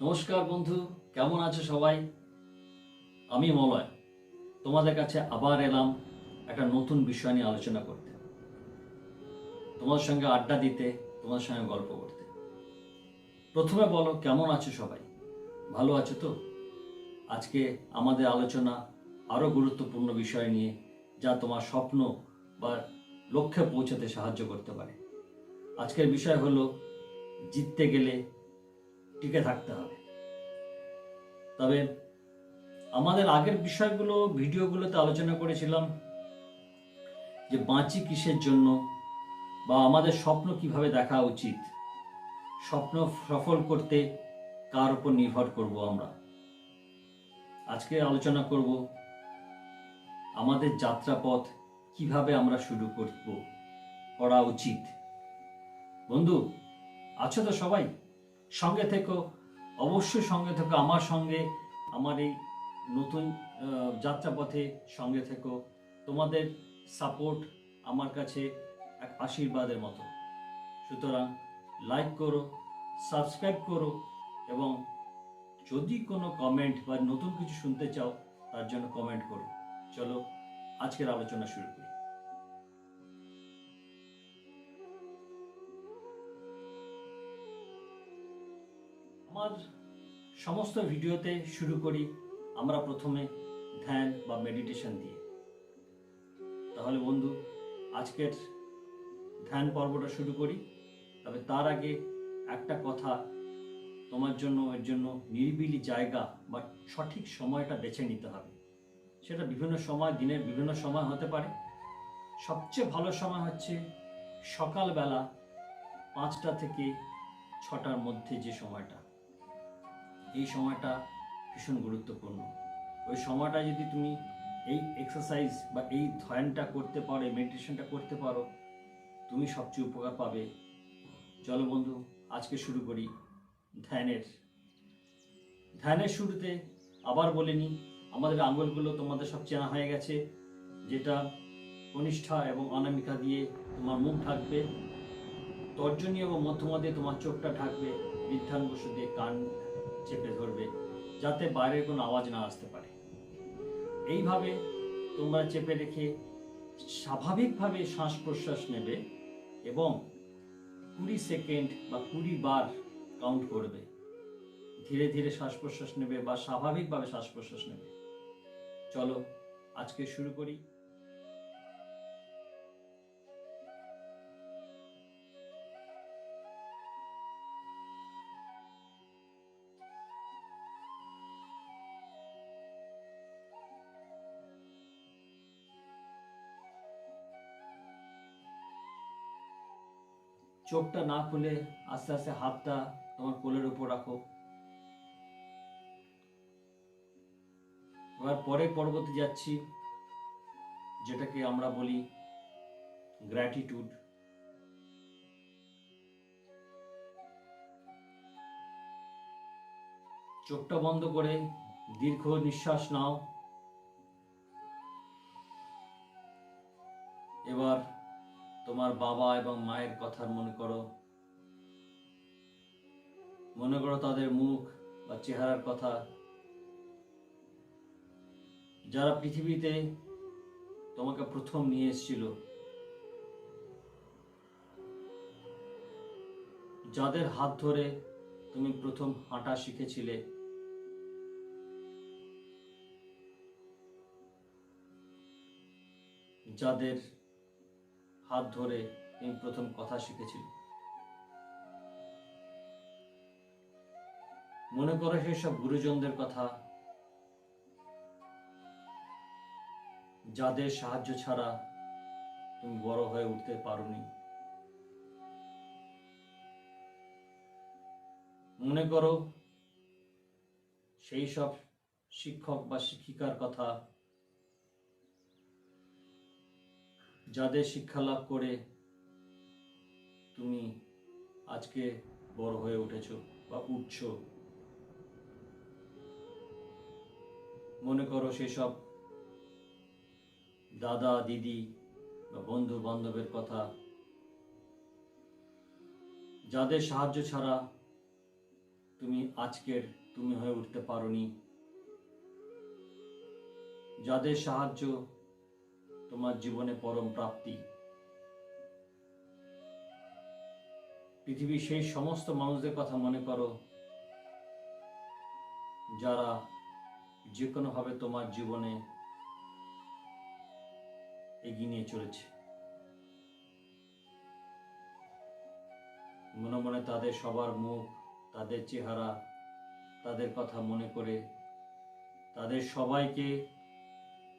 নমস্কার বন্ধু, কেমন আছো সবাই? আমি মলয় তোমাদের কাছে আবার এলাম একটা নতুন বিষয় নিয়ে আলোচনা করতে, তোমাদের সঙ্গে আড্ডা দিতে, তোমাদের সঙ্গে গল্প করতে। প্রথমে বলো, কেমন আছো সবাই? ভালো আছো তো? আজকে আমাদের আলোচনা আরও গুরুত্বপূর্ণ বিষয় নিয়ে, যা তোমার স্বপ্ন বা লক্ষ্যে পৌঁছাতে সাহায্য করতে পারে। আজকের বিষয় হলো, জিততে গেলে টিকে থাকতে হবে। তবে আমাদের আগের বিষয়গুলো ভিডিওগুলোতে আলোচনা করেছিলাম যে বাঁচি কিসের জন্য, বা আমাদের স্বপ্ন কিভাবে দেখা উচিত, স্বপ্ন সফল করতে কার উপর নির্ভর করব আমরা। আজকে আলোচনা করব আমাদের যাত্রাপথ কিভাবে আমরা শুরু করা উচিত। বন্ধু, আছো তো সবাই? সঙ্গে থেকো, অবশ্যই সঙ্গে থেকো আমার সঙ্গে, আমার এই নতুন যাত্রাপথে সঙ্গে থেকো। তোমাদের সাপোর্ট আমার কাছে এক আশীর্বাদের মতো। সুতরাং লাইক করো, সাবস্ক্রাইব করো, এবং যদি কোনো কমেন্ট বা নতুন কিছু শুনতে চাও তার জন্য কমেন্ট করো। চলো আজকের আলোচনা শুরু করি। আমার সমস্ত ভিডিওতে শুরু করি আমরা প্রথমে ধ্যান বা মেডিটেশন দিয়ে। তাহলে বন্ধু, আজকের ধ্যান পর্বটা শুরু করি। তবে তার আগে একটা কথা তোমার জন্য, এর জন্য নিরিবিলি জায়গা বা সঠিক সময়টা বেছে নিতে হবে। সেটা বিভিন্ন সময়, দিনের বিভিন্ন সময় হতে পারে। সবচেয়ে ভালো সময় হচ্ছে সকালবেলা 5টা থেকে 6টার মধ্যে যে সময়টা, এই সময়টা ভীষণ গুরুত্বপূর্ণ। ওই সময়টা যদি তুমি এই এক্সারসাইজ বা এই ধ্যানটা করতে পারো, মেডিটেশনটা করতে পারো, তুমি সবচেয়ে উপকার পাবে। চলো বন্ধু, আজকে শুরু করি ধ্যানের শুরুতে আবার বলে নিই, আমাদের আঙ্গুলগুলো তোমাদের সব চেনা হয়ে গেছে। যেটা কনিষ্ঠা এবং অনামিকা দিয়ে তোমার মুখ ঢাকবে, তর্জনী এবং মধ্যমা দিয়ে তোমার চোখটা ঢাকবে, বৃদ্ধাঙ্গুষ দিয়ে কান চেপে ধরবে, যাতে বাইরের কোনো আওয়াজ না আসতে পারে। এইভাবে তোমরা চেপে রেখে স্বাভাবিকভাবে শ্বাস প্রশ্বাস নেবে এবং 20 সেকেন্ড বা 20 বার কাউন্ট করবে। ধীরে ধীরে শ্বাস প্রশ্বাস নেবে বা স্বাভাবিকভাবে শ্বাস প্রশ্বাস নেবে। চলো আজকে শুরু করি। চোখটা না খুলে আস্তে আস্তে হাতটা তোমার কোলের উপর রাখো। এবার পরবর্তী যাচ্ছি, যেটাকে আমরা বলি গ্র্যাটিটিউড। চোখটা বন্ধ করে দীর্ঘ নিঃশ্বাস নাও। এবার তোমার বাবা এবং মায়ের কথা মনে করো তাদের মুখ বা চেহারার কথা, যারা পৃথিবীতে তোমাকে প্রথম নিয়ে এসেছিল, যাদের হাত ধরে তুমি প্রথম হাঁটা শিখেছিলে, যাদের হাত ধরে তুমি প্রথম কথা শিখেছিলে। মনে করো সেসব গুরুজনদের কথা, যাদের সাহায্য ছাড়া তুমি বড় হয়ে উঠতে পারোনি। মনে করো সেই সব শিক্ষক বা শিক্ষিকার কথা, যাদের শিক্ষা লাভ করে তুমি আজকে বড় হয়ে উঠেছো বা উঠছো। মনে করো সেসব দাদা দিদি বা বন্ধু বান্ধবের কথা, যাদের সাহায্য ছাড়া তুমি আজকের তুমি হয়ে উঠতে পারোনি, যাদের সাহায্য তোমার জীবনে পরম প্রাপ্তি। পৃথিবীর সেই সমস্ত মানুষদের কথা মনে করো যারা যে কোনোভাবে তোমার জীবনে এগিয়ে নিয়ে চলেছে। মনে মনে তাদের সবার মুখ, তাদের চেহারা, তাদের কথা মনে করে তাদের সবাইকে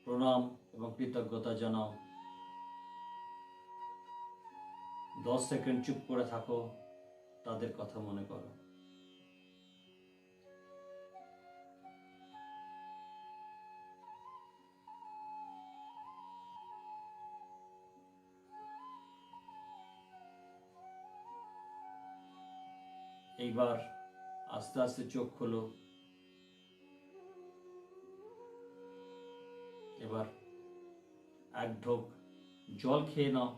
প্রণাম এবং কৃতজ্ঞতা জানাও। 10 সেকেন্ড চুপ করে থাকো, তাদের কথা মনে করো। এইবার আস্তে আস্তে চোখ খোলো। এবার এক ঢোক জল খেয়ে নাও।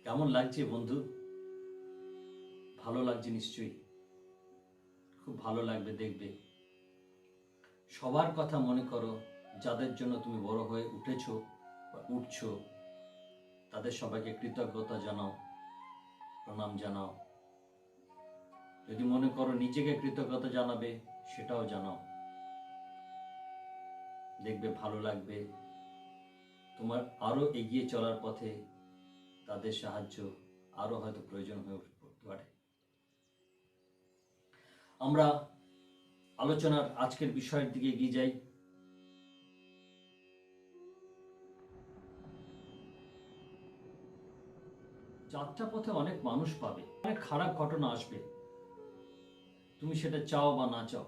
কেমন লাগছে বন্ধু? ভালো লাগছে নিশ্চয়ই, খুব ভালো লাগবে দেখবে। সবার কথা মনে করো যাদের জন্য তুমি বড় হয়ে উঠেছো বা উঠছো, তাদের সবাইকে কৃতজ্ঞতা জানাও, প্রণাম জানাও। যদি মনে করো নিজেকে কৃতজ্ঞতা জানাবে, সেটাও জানাও। দেখবে ভালো লাগবে। তোমার আরো এগিয়ে চলার পথে তাদের সাহায্য আরো হয়তো প্রয়োজন হয়ে পড়তে পারে। আমরা আলোচনার আজকের বিষয়ের দিকে এগিয়ে যাই। যাত্রা পথে অনেক মানুষ পাবে, অনেক খারাপ ঘটনা আসবে, তুমি সেটা চাও বা না চাও।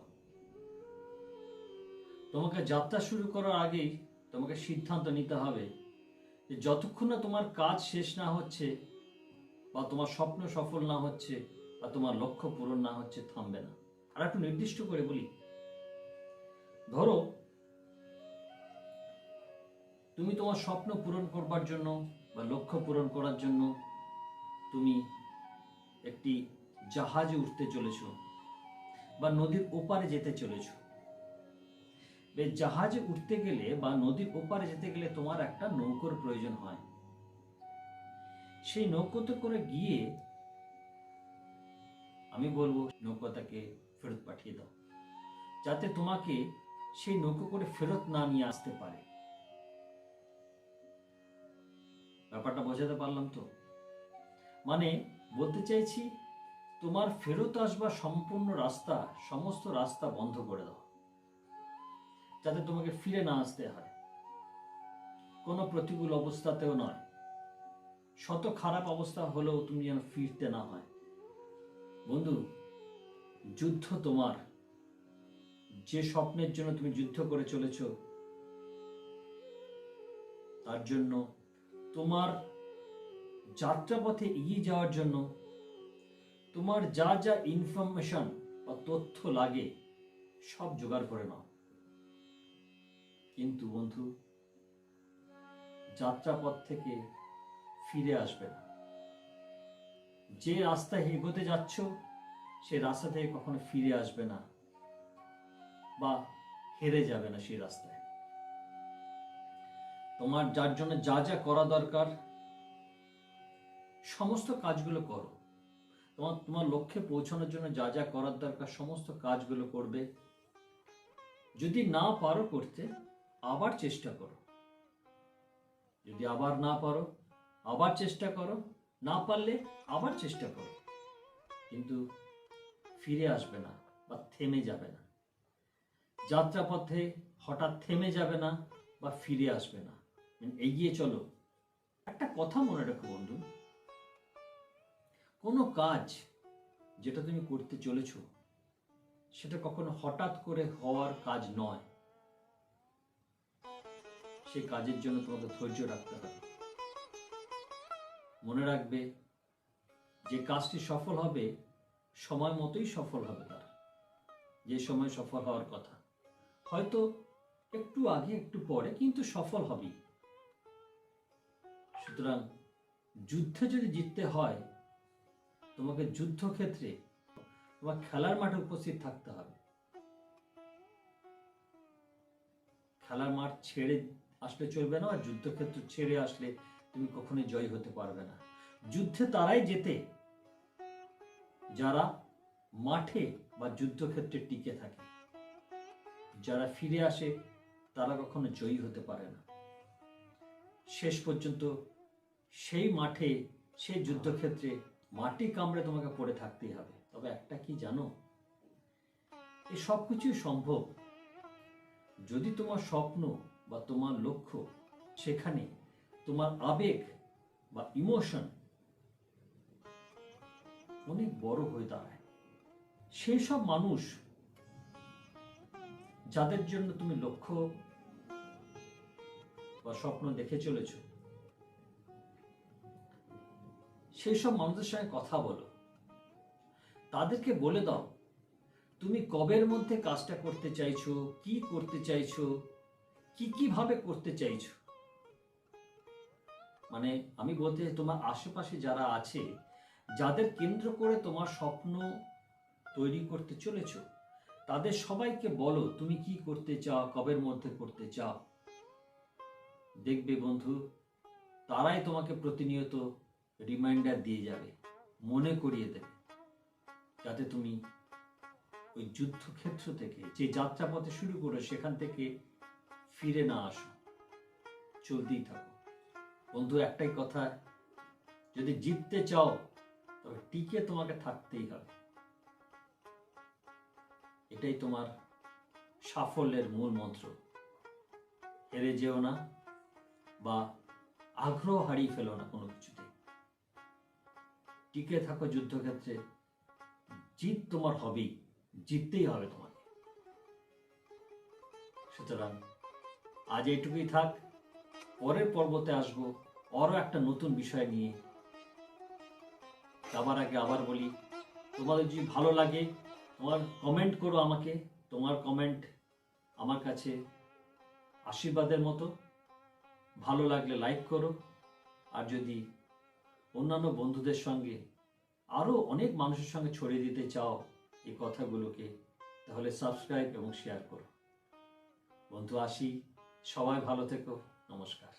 তোমাকে যাত্রা শুরু করার আগেই তোমাকে সিদ্ধান্ত নিতে হবে যে যতক্ষণ না তোমার কাজ শেষ না হচ্ছে, বা তোমার স্বপ্ন সফল না হচ্ছে, বা তোমার লক্ষ্য পূরণ না হচ্ছে, থামবে না। আর একটু নির্দিষ্ট করে বলি, ধরো তুমি তোমার স্বপ্ন পূরণ করবার জন্য বা লক্ষ্য পূরণ করার জন্য তুমি একটি জাহাজে উঠতে চলেছো বা নদীর ওপারে যেতে চলেছো। জাহাজে উঠতে গেলে বা নদীর ওপারে যেতে গেলে তোমার একটা নৌকোর প্রয়োজন হয়। সেই নৌকোতে করে গিয়ে আমি বলবো নৌকোটাকে ফেরত পাঠিয়ে দাও, যাতে তোমাকে সেই নৌকো করে ফেরত না নিয়ে আসতে পারে। ব্যাপারটা বোঝাতে পারলাম তো? মানে বলতে চাইছি, তোমার ফেরত আসবার সম্পূর্ণ রাস্তা, সমস্ত রাস্তা বন্ধ করে দাও, যাতে তোমাকে ফিরে না আসতে হয়। কোনো প্রতিকূল অবস্থাতেও নয়, শত খারাপ অবস্থা হলেও তুমি যেন ফিরতে না হয়। বন্ধু, যুদ্ধ তোমার। যে স্বপ্নের জন্য তুমি যুদ্ধ করে চলেছ, তার জন্য তোমার যাত্রাপথে এগিয়ে যাওয়ার জন্য তোমার যা যা ইনফরমেশন বা তথ্য লাগে সব জোগাড় করে নাও। কিন্তু বন্ধু, যাত্রাপথ থেকে ফিরে আসবে না। যে রাস্তায় এগোতে যাচ্ছ, সে রাস্তা থেকে কখনো ফিরে আসবে না বা হেরে যাবে না সেই রাস্তায়। তোমার যার জন্য যা যা করা দরকার সমস্ত কাজগুলো করো। তোমার লক্ষ্যে পৌঁছানোর জন্য যা যা করার দরকার সমস্ত কাজগুলো করবে। যদি না পারো করতে, আবার চেষ্টা করো। যদি আবার না পারো, আবার চেষ্টা করো। না পারলে আবার চেষ্টা করো। কিন্তু ফিরে আসবে না বা থেমে যাবে না। যাত্রাপথে হঠাৎ থেমে যাবে না বা ফিরে আসবে না, এগিয়ে চলো। একটা কথা মনে রাখো বন্ধু, কোনো কাজ যেটা তুমি করতে চলেছো, সেটা কখনো হঠাৎ করে হওয়ার কাজ নয়। সেই কাজের জন্য তোমাকে ধৈর্য রাখতে হবে। মনে রাখবে, যে কাজটি সফল হবে সময় মতোই সফল হবে। তার যে সময় সফল হওয়ার কথা, হয়তো একটু আগে একটু পরে, কিন্তু সফল হবেই। সুতরাং যুদ্ধে যদি জিততে হয়, তোমাকে যুদ্ধক্ষেত্রে তোমার খেলার মাঠে উপস্থিত থাকতে হবে। খেলার মাঠ ছেড়ে আসলে চলবে না, আর যুদ্ধক্ষেত্র ছেড়ে আসলে তুমি কখনোই জয়ী হতে পারবে না। যুদ্ধে তারাই জেতে যারা মাঠে বা যুদ্ধক্ষেত্রে টিকে থাকে। যারা ফিরে আসে তারা কখনো জয়ী হতে পারে না। শেষ পর্যন্ত সেই মাঠে, সেই যুদ্ধক্ষেত্রে মাটি কামড়ে তোমাকে পড়ে থাকতেই হবে। তবে একটা কি জানো, এই সব কিছুই সম্ভব যদি তোমার স্বপ্ন বা তোমার লক্ষ্য, সেখানে তোমার আবেগ বা ইমোশন অনেক বড় হয়ে দাঁড়ায়। সেই সব মানুষ যাদের জন্য তুমি লক্ষ্য বা স্বপ্ন দেখে চলেছ, সেই সব মানুষদের সঙ্গে কথা বলো। তাদেরকে বলে দাও তুমি কবের মধ্যে কাজটা করতে চাইছো, কি করতে চাইছো, কিভাবে করতে চাইছো। মানে আমি বলতে তোমার আশেপাশে যারা আছে, যাদের কেন্দ্র করে তোমার স্বপ্ন তৈরি করতে চলেছো, তাদের সবাইকে বলো তুমি কি করতে চাও, কবের মধ্যে করতে চাও। দেখবে বন্ধু, তারাই তোমাকে প্রতিনিয়ত রিমাইন্ডার দিয়ে যাবে, মনে করিয়ে দেবে, যাতে তুমি ওই যুদ্ধক্ষেত্র থেকে যে যাত্রাপথে শুরু করো সেখান থেকে ফিরে না আসো, চলতেই থাকো। বন্ধু, একটাই কথা, যদি জিততে চাও তবে টিকে তোমাকে থাকতেই হবে। এটাই তোমার সাফল্যের মূল মন্ত্র। হেরে যেও না বা আগ্রহ হারিয়ে ফেলো না কোনো কিছুতে। টিকে থাকো যুদ্ধক্ষেত্রে, জিত তোমার হবেই, জিততেই হবে তোমাকে। সুতরাং আজ এইটুকুই থাক, পরের পর্বতে আসবো আরো একটা নতুন বিষয় নিয়ে। যাবার আগে আবার বলি, তোমাদের যদি ভালো লাগে তোমার কমেন্ট করো আমাকে। তোমার কমেন্ট আমার কাছে আশীর্বাদের মতো। ভালো লাগলে লাইক করো, আর যদি অন্যান্য বন্ধুদের সঙ্গে, আরো অনেক মানুষের সঙ্গে ছড়িয়ে দিতে চাও এই কথাগুলোকে, তাহলে সাবস্ক্রাইব এবং শেয়ার করো। বন্ধু, আসি, সবাই ভালো থেকো, নমস্কার।